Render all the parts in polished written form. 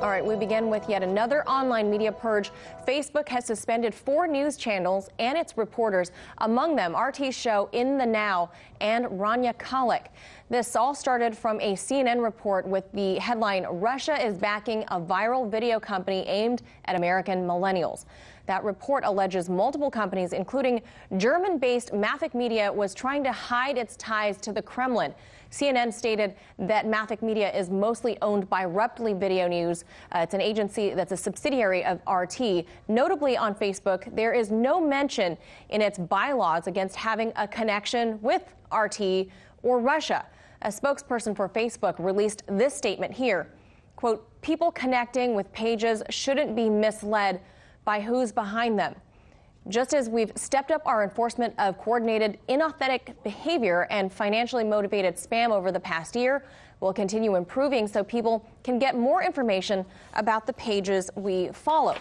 All right, we begin with yet another online media purge. Facebook has suspended 4 news channels and its reporters, among them RT's show In the Now and Rania Khalek. This all started from a CNN report with the headline, "Russia is backing a viral video company aimed at American millennials." That report alleges multiple companies, including German-based Mavic Media, was trying to hide its ties to the Kremlin. CNN stated that Mavic Media is mostly owned by Reply Video News. It's an agency that's a subsidiary of RT. Notably on Facebook, there is no mention in its bylaws against having a connection with RT or Russia. A spokesperson for Facebook released this statement here. Quote, "People connecting with pages shouldn't be misled by who's behind them. Just as we've stepped up our enforcement of coordinated, inauthentic behavior and financially motivated spam over the past year, we'll continue improving so people can get more information about the pages we follow."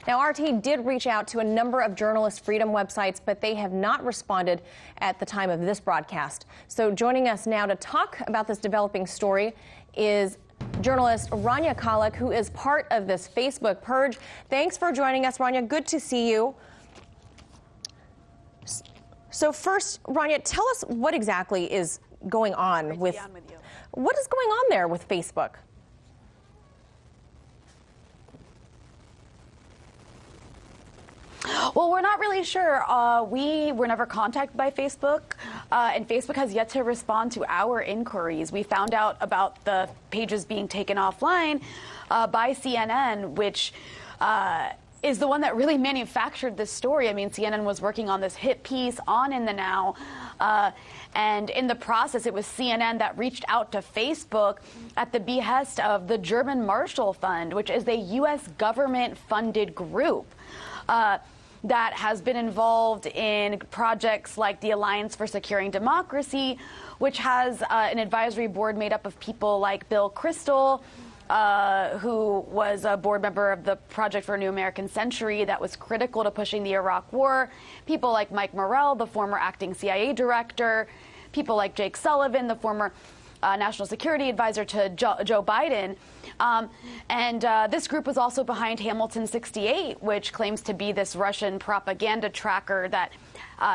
Now, RT did reach out to a number of journalist freedom websites, but they have not responded at the time of this broadcast. So joining us now to talk about this developing story is journalist Rania Khalek, who is part of this Facebook purge. Thanks for joining us, Rania. Good to see you. So first, Rania, tell us what exactly is going on with what is going on there with Facebook? Well, we're not really sure. We were never contacted by Facebook, and Facebook has yet to respond to our inquiries. We found out about the pages being taken offline by CNN, which is the one that really manufactured this story. I mean, CNN was working on this hit piece on In the Now, and in the process, it was CNN that reached out to Facebook at the behest of the German Marshall Fund, which is a U.S. government-funded group that has been involved in projects like the Alliance for Securing Democracy, which has an advisory board made up of people like Bill Kristol, who was a board member of the Project for a New American Century that was critical to pushing the Iraq War, people like Mike Morrell, the former acting CIA director, people like Jake Sullivan, the former national security advisor to Joe Biden. This group was also behind Hamilton 68, which claims to be this Russian propaganda tracker that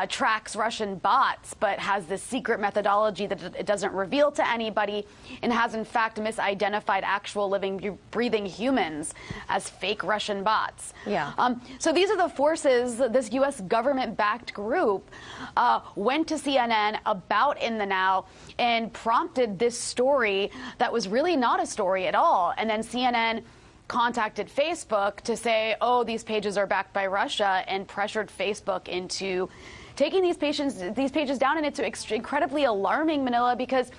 tracks Russian bots, but has this secret methodology that it doesn't reveal to anybody, and has in fact misidentified actual living, breathing humans as fake Russian bots. Yeah. So these are the forces. This U.S. government-backed group went to CNN about In the Now and prompted this story that was really not a story at all. And then CNN contacted Facebook to say, oh, these pages are backed by Russia, and pressured Facebook into taking these pages down. And it's incredibly alarming, Manila, because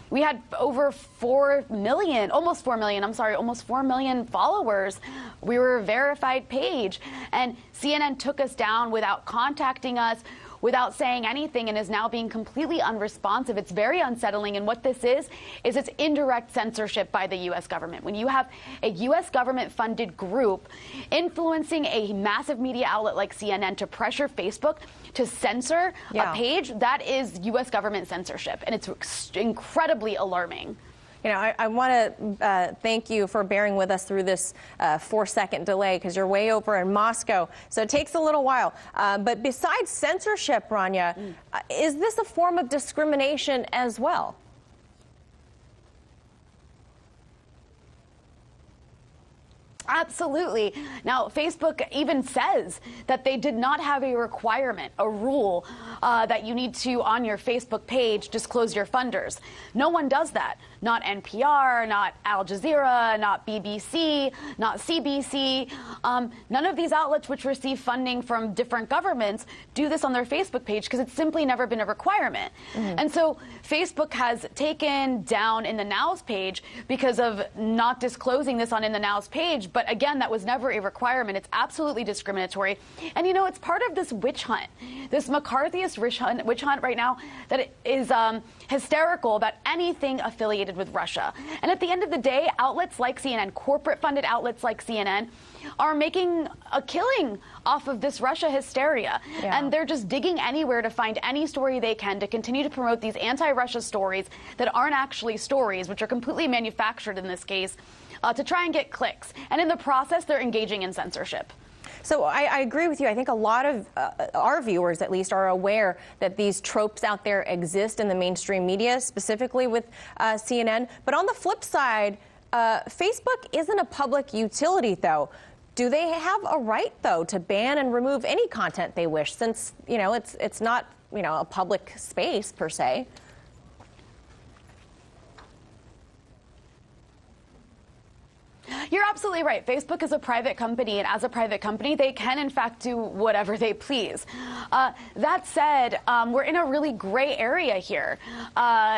we had over 4 million, almost 4 million followers. We were a verified page, and CNN took us down without contacting us, without saying anything, and is now being completely unresponsive. It's very unsettling, and what this is it's indirect censorship by the U.S. government. When you have a U.S. government-funded group influencing a massive media outlet like CNN to pressure Facebook to censor a page, that is U.S. government censorship, and it's incredibly alarming. You know, I want to thank you for bearing with us through this 4-second delay, because you're way over in Moscow, so it takes a little while. But besides censorship, Rania, is this a form of discrimination as well? Absolutely. Now, Facebook even says that they did not have a requirement, a rule, that you need to, on your Facebook page, disclose your funders. No one does that. Not NPR, not Al Jazeera, not BBC, not CBC. None of these outlets which receive funding from different governments do this on their Facebook page because it's simply never been a requirement. And so Facebook has taken down In the Now's page because of not disclosing this on In the Now's page. But again, that was never a requirement. It's absolutely discriminatory. And, you know, it's part of this witch hunt, this McCarthyist witch hunt right now that is hysterical about anything affiliated with Russia. And at the end of the day, outlets like CNN, corporate-funded outlets like CNN, are making a killing off of this Russia hysteria. And they're just digging anywhere to find any story they can to continue to promote these anti-Russia stories that aren't actually stories, which are completely manufactured in this case to try and get clicks. And in the process, they're engaging in censorship. So I agree with you. I think a lot of our viewers, at least, are aware that these tropes out there exist in the mainstream media, specifically with CNN. But on the flip side, Facebook isn't a public utility, though. Do they have a right, though, to ban and remove any content they wish, since, you know, it's not, you know, a public space per se? You're absolutely right. Facebook is a private company, and as a private company, they can, in fact, do whatever they please. That said, we're in a really gray area here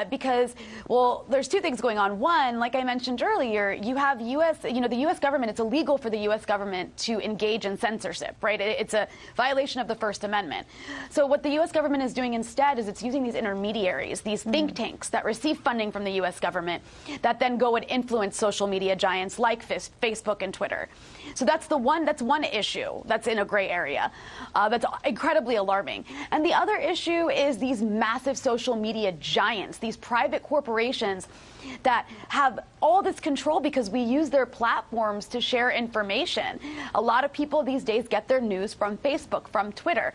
because, well, there's two things going on. One, like I mentioned earlier, you have the U.S. government. It's illegal for the U.S. government to engage in censorship, right? It's a violation of the First Amendment. So what the U.S. government is doing instead is it's using these intermediaries, these think tanks that receive funding from the U.S. government that then go and influence social media giants like Facebook and Twitter. So that's one issue that's in a gray area. That's incredibly alarming. And the other issue is these massive social media giants, these private corporations that have all this control because we use their platforms to share information. A lot of people these days get their news from Facebook, from Twitter.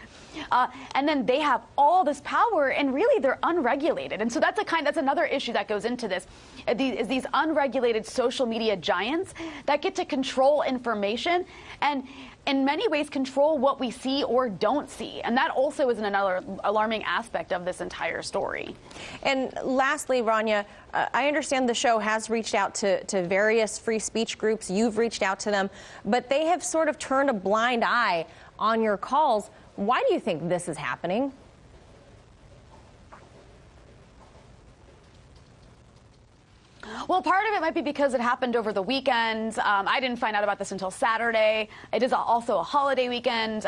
And then they have all this power, and really they're unregulated. And so that's another issue that goes into this, is these unregulated social media giants that get to control information and in many ways control what we see or don't see. And that also is another alarming aspect of this entire story. And lastly, Rania, I understand the show has reached out to various free speech groups. You've reached out to them, but they have sort of turned a blind eye on your calls. Why do you think this is happening? Well, part of it might be because it happened over the weekend. I didn't find out about this until Saturday. It is also a holiday weekend.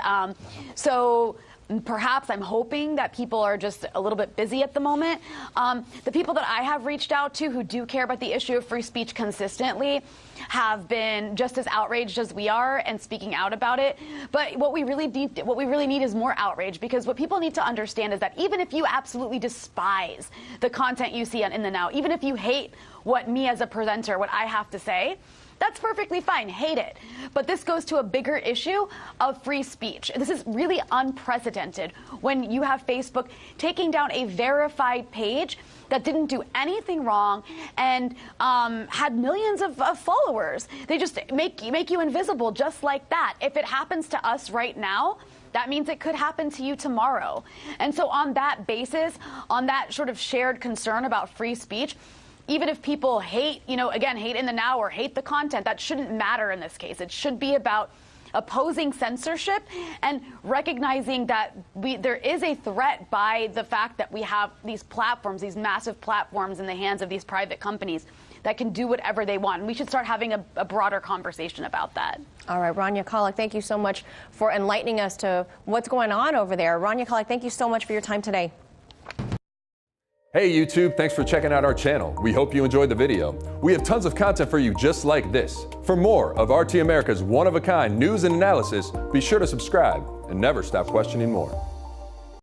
So perhaps I'm hoping that people are just a little bit busy at the moment. The people that I have reached out to who do care about the issue of free speech consistently have been just as outraged as we are and speaking out about it. But what we really need is more outrage, because what people need to understand is that even if you absolutely despise the content you see in the Now, even if you hate what me as a presenter, what I have to say, that's perfectly fine. Hate it. But this goes to a bigger issue of free speech. This is really unprecedented when you have Facebook taking down a verified page that didn't do anything wrong and had millions of followers. They just make you invisible just like that. If it happens to us right now, that means it could happen to you tomorrow. And so on that basis, on that sort of shared concern about free speech, even if people hate, hate in the Now or hate the content, that shouldn't matter in this case. It should be about opposing censorship and recognizing that there is a threat by the fact that we have these platforms, these massive platforms in the hands of these private companies that can do whatever they want. And we should start having a broader conversation about that. All right, Rania Khalek, thank you so much for enlightening us to what's going on over there. Rania Khalek, thank you so much for your time today. Hey YouTube, thanks for checking out our channel. We hope you enjoyed the video. We have tons of content for you just like this. For more of RT America's one-of-a-kind news and analysis, be sure to subscribe and never stop questioning more.